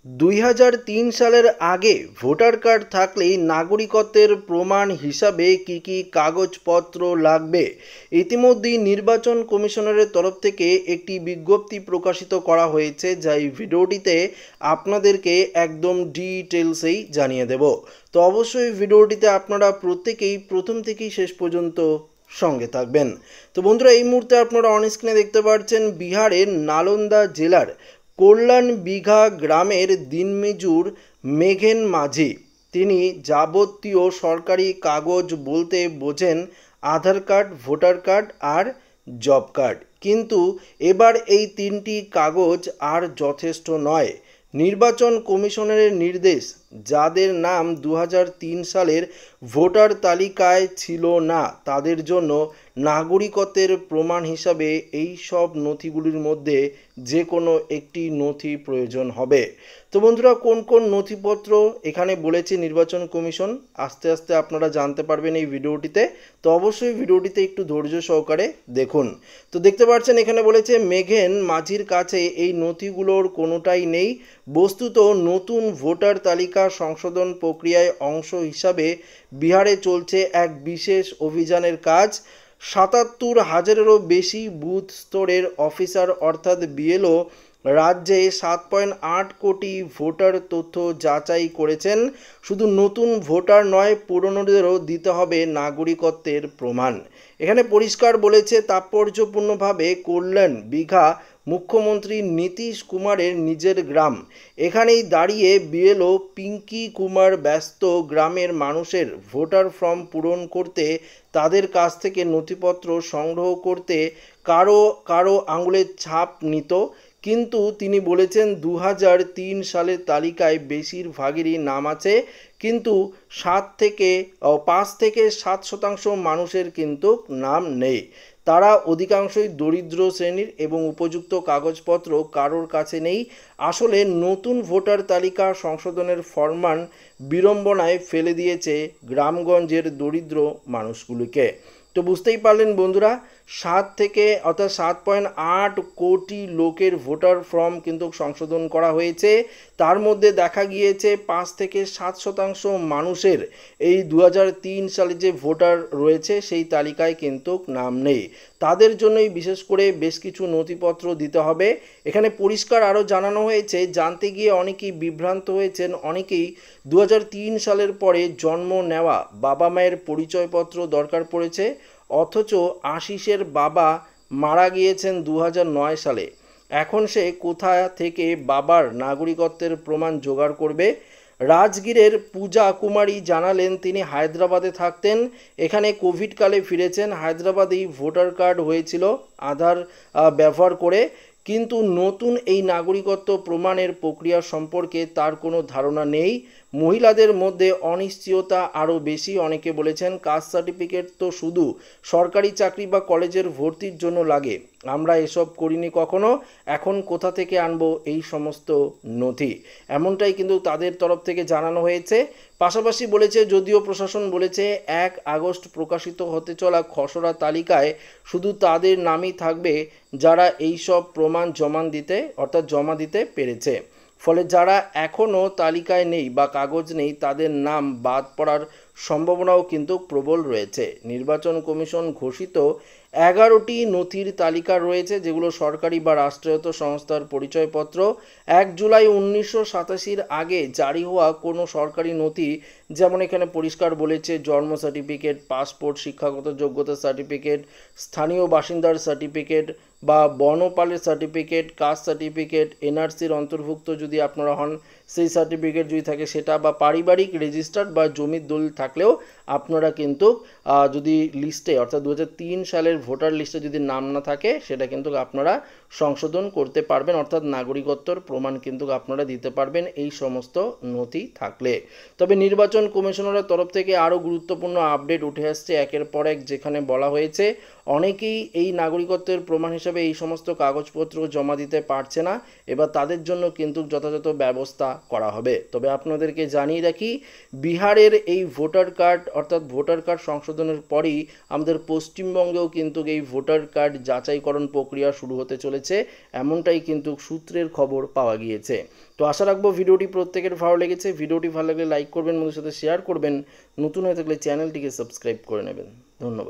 2003 সালের আগে voter card থাকলেই নাগরিকত্বের প্রমাণ হিসাবে কি কি কাগজপত্র লাগবে। ইতিমধ্যেই নির্বাচন কমিশনের তরফ থেকে একটি বিজ্ঞপ্তি প্রকাশিত করা হয়েছে, যা এই ভিডিওটিতে আপনাদেরকে একদম ডিটেলসেই জানিয়ে দেব। তো অবশ্যই ভিডিওটিতে আপনারা প্রত্যেকেই প্রথম থেকেই শেষ পর্যন্ত সঙ্গে থাকবেন। তো বন্ধুরা, এই মুহূর্তে আপনারা অন স্ক্রিনে দেখতে পাচ্ছেন বিহারের নালন্দা জেলার কল্যাণ বিঘা গ্রামের দিনমজুর মেঘেন মাঝি। তিনি যাবতীয় সরকারি কাগজ বলতে বোঝেন আধার কার্ড, ভোটার কার্ড আর জব কার্ড। কিন্তু এবার এই তিনটি কাগজ আর যথেষ্ট নয়। নির্বাচন কমিশনের নির্দেশ, যাদের নাম 2003 সালের ভোটার তালিকায় ছিল না তাদের জন্য নাগরিকত্বের প্রমাণ হিসাবে এই সব নথিগুলির মধ্যে যে কোনো একটি নথি প্রয়োজন হবে। তো বন্ধুরা, কোন কোন নথিপত্র এখানে বলেছে নির্বাচন কমিশন, আস্তে আস্তে আপনারা জানতে পারবেন এই ভিডিওটিতে। তো অবশ্যই ভিডিওটিতে একটু ধৈর্য সহকারে দেখুন। তো দেখতে পাচ্ছেন এখানে বলেছে মেঘেন মাঝির কাছে এই নথিগুলোর কোনোটাই নেই। বস্তুত নতুন ভোটার তালিকা সংশোধন প্রক্রিয়ায় অংশ হিসাবে বিহারে চলছে এক বিশেষ অভিযানের কাজ। ৭৭,০০০-এরও বেশি বুথ স্তরের অফিসার অর্থাৎ বিএলও রাজ্যে 7.8 কোটি ভোটার তথ্য যাচাই করেছেন। শুধু নতুন ভোটার নয়, পুরনোদেরও দিতে হবে নাগরিকত্বের প্রমাণ। এখানে পরিষ্কার বলেছে তাৎপর্যপূর্ণভাবে কল্যাণ বিঘা মুখ্যমন্ত্রী নীতিশ কুমারের নিজের গ্রাম। এখানেই দাঁড়িয়ে বিএলও পিঙ্কি কুমার ব্যস্ত গ্রামের মানুষের ভোটার ফর্ম পূরণ করতে, তাদের কাছ থেকে নথিপত্র সংগ্রহ করতে, কারো কারো আঙুলের ছাপ নিত। কিন্তু তিনি বলেছেন 2003 সালের তালিকায় বেশিরভাগেরই নাম আছে, কিন্তু 5 থেকে 7% মানুষের কিন্তু নাম নেই। তারা অধিকাংশই দরিদ্র শ্রেণীর এবং উপযুক্ত কাগজপত্র কারোর কাছে নেই। আসলে নতুন ভোটার তালিকা সংশোধনের ফরমান বিড়ম্বনায় ফেলে দিয়েছে গ্রামগঞ্জের দরিদ্র মানুষগুলিকে। তো বুঝতেই পারলেন বন্ধুরা, 7 কোটি লোকের ভোটার ফর্ম কিন্তু সংশোধন করা হয়েছে। তার মধ্যে দেখা গিয়েছে 5 থেকে 7% মানুষের এই 2003 সালে যে ভোটার রয়েছে সেই তালিকায় কিন্তু নাম নেই। তাদের জন্যই বিশেষ করে বেশ কিছু নথিপত্র দিতে হবে। এখানে পরিষ্কার আরও জানানো হয়েছে, জানতে গিয়ে অনেকেই বিভ্রান্ত হয়েছেন। অনেকেই 2003 সালের পরে জন্ম নেওয়া বাবা মায়ের পরিচয়পত্র দরকার পড়েছে, অথচ আশিসের বাবা মারা গিয়েছেন 2009 সালে। এখন সে কোথা থেকে বাবার নাগরিকত্বের প্রমাণ জোগাড় করবে? রাজগীরের পূজা কুমারী জানালেন তিনি হায়দ্রাবাদে থাকতেন, এখানে কোভিডকালে ফিরেছেন। হায়দ্রাবাদেই ভোটার কার্ড হয়েছিল আধার ব্যবহার করে, কিন্তু নতুন এই নাগরিকত্ব প্রমাণের প্রক্রিয়া সম্পর্কে তার কোনো ধারণা নেই। মহিলাদের মধ্যে অনিশ্চয়তা আরও বেশি। অনেকে বলেছেন কাস্ট সার্টিফিকেট তো শুধু সরকারি চাকরি বা কলেজের ভর্তির জন্য লাগে, আমরা এসব করিনি কখনো, এখন কোথা থেকে আনবো এই সমস্ত নথি, এমনটাই কিন্তু তাদের তরফ থেকে জানানো হয়েছে। পাশাপাশি বলেছে, যদিও প্রশাসন বলেছে 1 আগস্ট প্রকাশিত হতে চলা খসড়া তালিকায় শুধু তাদের নামই থাকবে যারা এই সব প্রমাণ জমা দিতে পেরেছে। ফলে যারা এখনও তালিকায় নেই বা কাগজ নেই তাদের নাম বাদ পড়ার সম্ভাবনাও কিন্তু প্রবল রয়েছে। নির্বাচন কমিশন ঘোষিত 11টি নথির তালিকা রয়েছে, যেগুলো সরকারি বা রাষ্ট্রায়ত্ত সংস্থার পরিচয়পত্র। 1 জুলাই 1987-র আগে জারি হওয়া কোনো সরকারি নথি, যেমন এখানে পরিষ্কার বলেছে জন্ম সার্টিফিকেট, পাসপোর্ট, শিক্ষাগত যোগ্যতা সার্টিফিকেট, স্থানীয় বাসিন্দার সার্টিফিকেট বা বনপালের সার্টিফিকেট, কাস্ট সার্টিফিকেট, এনআরসির অন্তর্ভুক্ত যদি আপনারা হন সেই সার্টিফিকেট যদি থাকে সেটা, বা পারিবারিক রেজিস্টার্ড বা জমির দলিল থাকলেও আপনারা কিন্তু যদি লিস্টে অর্থাৎ 2003 সালের ভোটার লিস্টে যদি নাম না থাকে সেটা কিন্তু আপনারা সংশোধন করতে পারবেন, অর্থাৎ নাগরিকত্বর প্রমাণ কিন্তু আপনারা দিতে পারবেন এই সমস্ত নথি থাকলে। তবে নির্বাচন কমিশনারের তরফ থেকে আরও গুরুত্বপূর্ণ আপডেট উঠে আসছে একের পর এক, যেখানে বলা হয়েছে অনেকেই এই নাগরিকত্বের প্রমাণ হিসেবে এই সমস্ত কাগজপত্র জমা দিতে পারছে না। এবার তাদের জন্য কিন্তু যথাযথ ব্যবস্থা করা হবে। তবে আপনাদেরকে জানিয়ে রাখি, বিহারের এই ভোটার কার্ড অর্থাৎ ভোটার কার্ড সংশোধনের পরই আমাদের পশ্চিমবঙ্গেও কিন্তু এই ভোটার কার্ড যাচাইকরণ প্রক্রিয়া শুরু হতে চলেছে, এমনটাই কিন্তু সূত্রের খবর পাওয়া গিয়েছে। তো আশা রাখবো ভিডিওটি প্রত্যেকের ভালো লেগেছে। ভিডিওটি ভালো লাগলে লাইক করবেন, বন্ধুদের সাথে শেয়ার করবেন, নতুন হয়ে থাকলে চ্যানেলটিকে সাবস্ক্রাইব করে নেবেন। ধন্যবাদ।